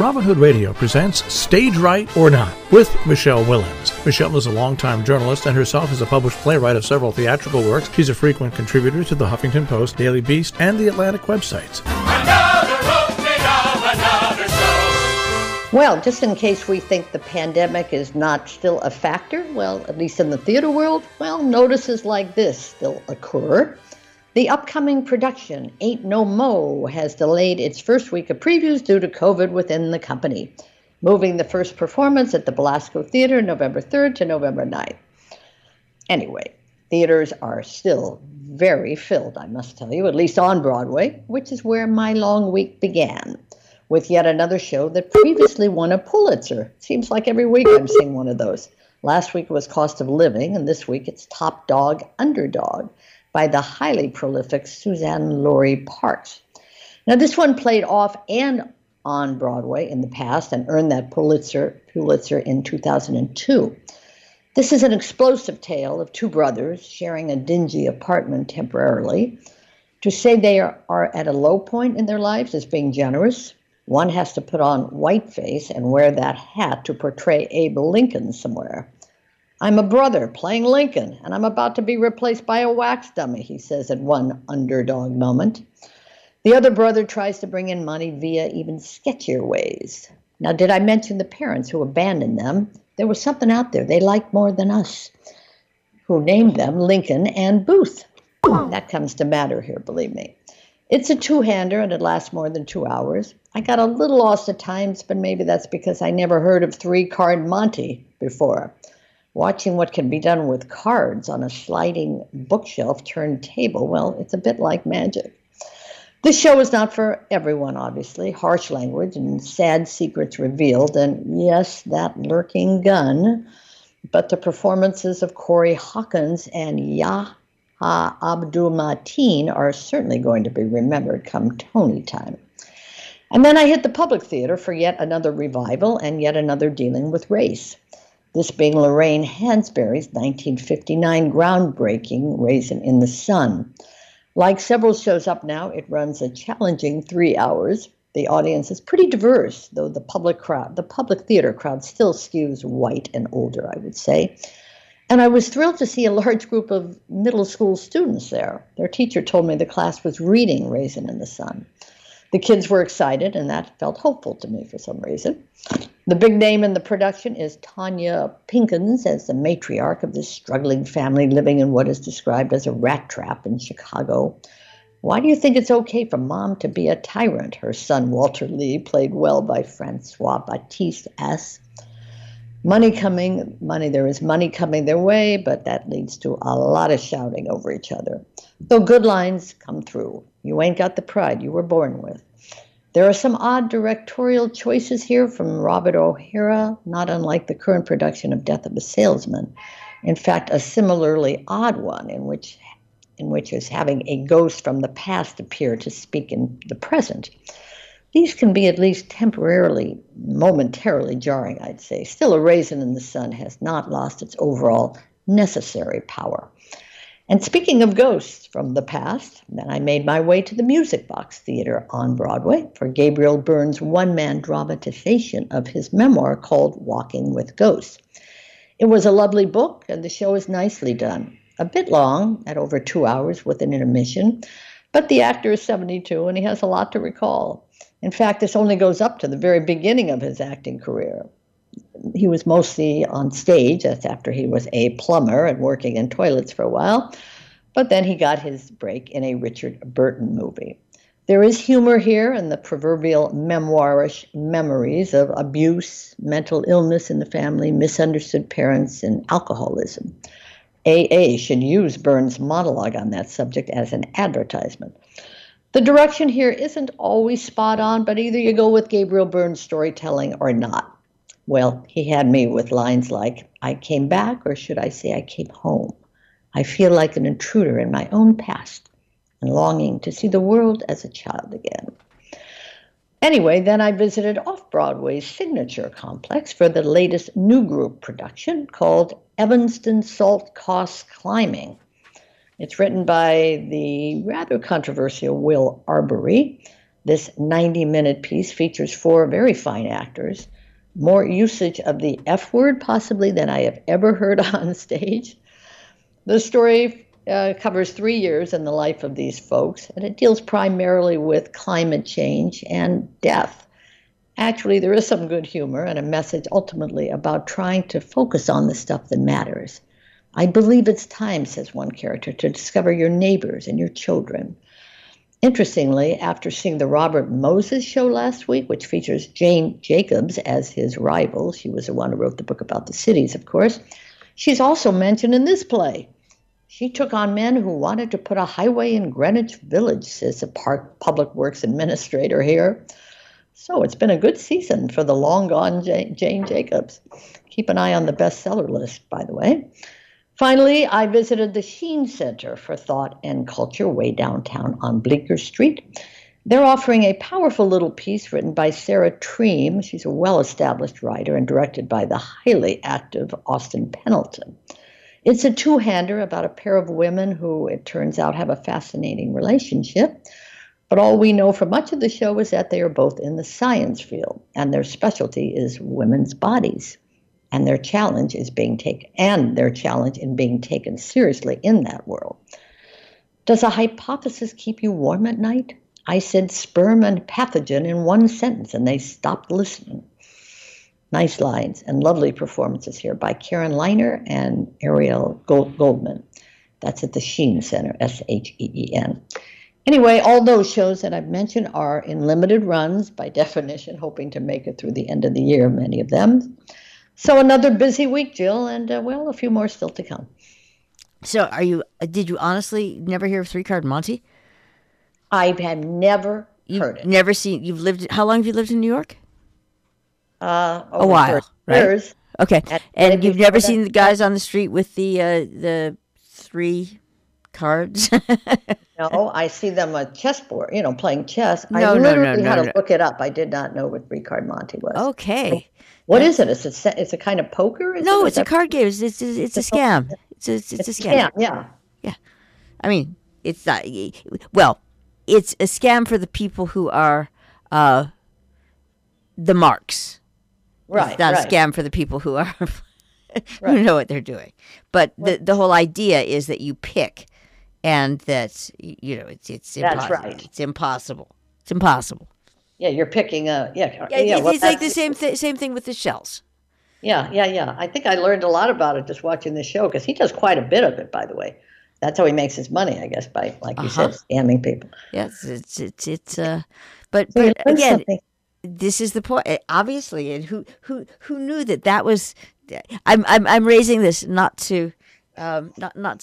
Robin Hood Radio presents Stage Right or Not with Michele Willens. Michele is a longtime journalist and herself is a published playwright of several theatrical works. She's a frequent contributor to the Huffington Post, Daily Beast, and the Atlantic websites. Well, just in case we think the pandemic is not still a factor, well, at least in the theater world, well, notices like this still occur. The upcoming production, Ain't No Mo, has delayed its first week of previews due to COVID within the company, moving the first performance at the Belasco Theater November 3rd to November 9th. Anyway, theaters are still very filled, I must tell you, at least on Broadway, which is where my long week began, with yet another show that previously won a Pulitzer. Seems like every week I'm seeing one of those. Last week was Cost of Living, and this week it's Top Dog, Underdog, by the highly prolific Suzanne Laurie Parks. Now, this one played off and on Broadway in the past and earned that Pulitzer in 2002. This is an explosive tale of two brothers sharing a dingy apartment temporarily. To say they are at a low point in their lives is being generous. One has to put on whiteface and wear that hat to portray Abe Lincoln somewhere. I'm a brother playing Lincoln, and I'm about to be replaced by a wax dummy, he says at one underdog moment. The other brother tries to bring in money via even sketchier ways. Now, did I mention the parents who abandoned them? There was something out there they liked more than us, who named them Lincoln and Booth. That comes to matter here, believe me. It's a two-hander, and it lasts more than 2 hours. I got a little lost at times, but maybe that's because I never heard of three-card Monte before. Watching what can be done with cards on a sliding bookshelf turned table, well, it's a bit like magic. This show is not for everyone, obviously. Harsh language and sad secrets revealed, and yes, that lurking gun. But the performances of Corey Hawkins and Yahya Abdul-Mateen are certainly going to be remembered come Tony time. And then I hit the public theater for yet another revival and yet another dealing with race. This being Lorraine Hansberry's 1959 groundbreaking Raisin in the Sun. Like several shows up now, it runs a challenging 3 hours. The audience is pretty diverse, though the public theater crowd still skews white and older, I would say. And I was thrilled to see a large group of middle school students there. Their teacher told me the class was reading Raisin in the Sun. The kids were excited, and that felt hopeful to me for some reason. The big name in the production is Tanya Pinkins as the matriarch of this struggling family living in what is described as a rat trap in Chicago. Why do you think it's okay for mom to be a tyrant? Her son, Walter Lee, played well by Francois Baptiste, asks. There is money coming their way, but that leads to a lot of shouting over each other. Though good lines come through. You ain't got the pride you were born with. There are some odd directorial choices here from Robert O'Hara, not unlike the current production of Death of a Salesman. In fact, a similarly odd one in which is having a ghost from the past appear to speak in the present. These can be at least momentarily jarring, I'd say. Still, A Raisin in the Sun has not lost its overall necessary power. And speaking of ghosts from the past, then I made my way to the Music Box Theater on Broadway for Gabriel Byrne's one-man dramatization of his memoir called Walking with Ghosts. It was a lovely book, and the show is nicely done. A bit long, at over 2 hours with an intermission, but the actor is 72 and he has a lot to recall. In fact, this only goes up to the very beginning of his acting career. He was mostly on stage. That's after he was a plumber and working in toilets for a while. But then he got his break in a Richard Burton movie. There is humor here in the proverbial memoirish memories of abuse, mental illness in the family, misunderstood parents, and alcoholism. AA should use Burns' monologue on that subject as an advertisement. The direction here isn't always spot on, but either you go with Gabriel Byrne's storytelling or not. Well, he had me with lines like, I came back, or should I say I came home. I feel like an intruder in my own past and longing to see the world as a child again. Anyway, then I visited Off-Broadway's Signature Complex for the latest new group production called Evanston Salt Cost Climbing. It's written by the rather controversial Will Arbery. This 90-minute piece features 4 very fine actors, more usage of the F word possibly than I have ever heard on stage. The story covers 3 years in the life of these folks, and it deals primarily with climate change and death. Actually, there is some good humor and a message ultimately about trying to focus on the stuff that matters. I believe it's time, says one character, to discover your neighbors and your children. Interestingly, after seeing the Robert Moses show last week, which features Jane Jacobs as his rival, she was the one who wrote the book about the cities, of course, she's also mentioned in this play. She took on men who wanted to put a highway in Greenwich Village, says a public works administrator here. So it's been a good season for the long-gone Jane Jacobs. Keep an eye on the bestseller list, by the way. Finally, I visited the Sheen Center for Thought and Culture way downtown on Bleecker Street. They're offering a powerful little piece written by Sarah Treem. She's a well-established writer and directed by the highly active Austin Pendleton. It's a two-hander about a pair of women who, it turns out, have a fascinating relationship. But all we know for much of the show is that they are both in the science field, and their specialty is women's bodies. And their challenge in being taken seriously in that world. Does a hypothesis keep you warm at night? I said sperm and pathogen in one sentence, and they stopped listening. Nice lines and lovely performances here by Karen Leiner and Ariel Goldman. That's at the Sheen Center, Sheen. Anyway, all those shows that I've mentioned are in limited runs, by definition, hoping to make it through the end of the year, many of them. So another busy week, Jill, and well, a few more still to come. So did you honestly never hear of Three Card Monte? I have never heard it. Never seen, how long have you lived in New York? A while, right? Years. Okay. And you've never seen the guys on the street with the 3 cards? No, I see them on chessboard, playing chess. No, I literally had to no. look it up. I did not know what Three Card Monte was. Okay. What is it? It's a kind of poker? It's a card game. It's a scam. It's a scam. Yeah. Yeah. I mean, it's not. Well, it's a scam for the people who are the marks. Right. It's not a scam for the people who are who know what they're doing. But the whole idea is that you pick, and that it's that's impossible. right. It's impossible. It's impossible. Yeah, you're picking it's like the same thing with the shells. Yeah. I think I learned a lot about it just watching the show, because he does quite a bit of it, by the way. That's how he makes his money, I guess, by, like you said, scamming people. Yes, but again, something. This is the point, obviously, and who knew that was. I'm raising this not to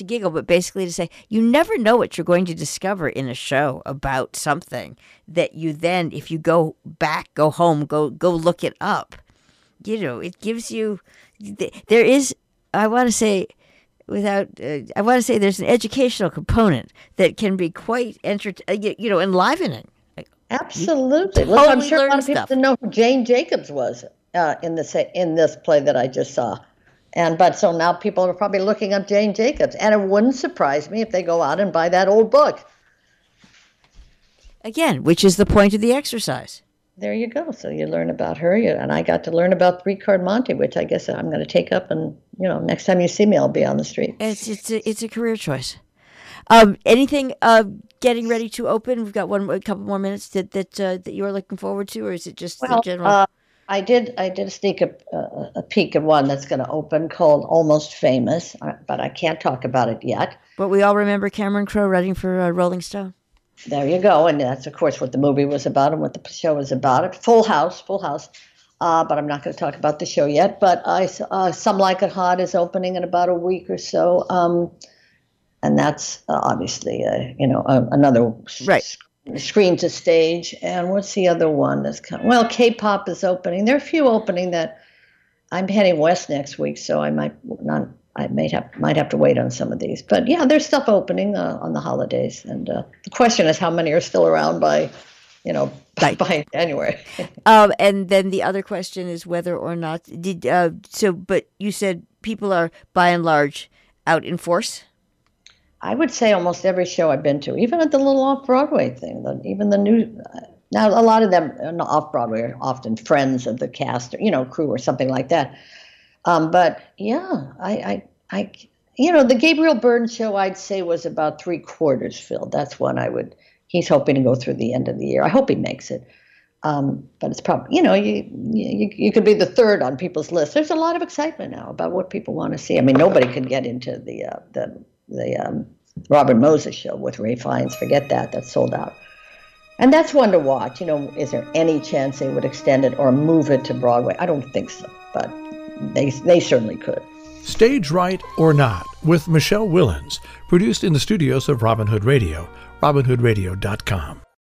giggle, but basically to say you never know what you're going to discover in a show about something that you then, if you go home, go look it up. It gives you. There is, I want to say, there's an educational component that can be quite enlivening. Absolutely. Totally I'm sure a lot of people stuff. didn't know who Jane Jacobs was in this play that I just saw. So now people are probably looking up Jane Jacobs, and it wouldn't surprise me if they go out and buy that old book. Again, which is the point of the exercise. There you go. So you learn about her, and I got to learn about Three Card Monte, which I guess I'm going to take up, and next time you see me, I'll be on the street. It's a career choice. Anything getting ready to open? We've got a couple more minutes that you are looking forward to, or is it just the general? I did sneak a peek at one that's going to open called Almost Famous, but I can't talk about it yet. But we all remember Cameron Crowe writing for Rolling Stone. There you go, and that's of course what the movie was about and what the show was about. Full House. But I'm not going to talk about the show yet. But Some Like It Hot is opening in about a week or so. And that's obviously, another screen to stage. And what's the other one that's coming? Well, K-pop is opening. There are a few opening that I'm heading west next week, so I might have to wait on some of these. But yeah, there's stuff opening on the holidays. And the question is how many are still around by January. And then the other question is whether or not but you said people are by and large out in force? I would say almost every show I've been to, even at the little off-Broadway thing, even the new, Now, a lot of them off Broadway are often friends of the cast, or, crew or something like that. But yeah, the Gabriel Byrne show, I'd say, was about 3/4 filled. That's one he's hoping to go through the end of the year. I hope he makes it. But it's probably, you could be the third on people's list. There's a lot of excitement now about what people want to see. I mean, nobody could get into the Robin Moses show with Ray Fiennes. Forget that. That's sold out. And that's one to watch. Is there any chance they would extend it or move it to Broadway? I don't think so, but they certainly could. Stage Right or Not with Michele Willens, produced in the studios of Robin Hood Radio, robinhoodradio.com.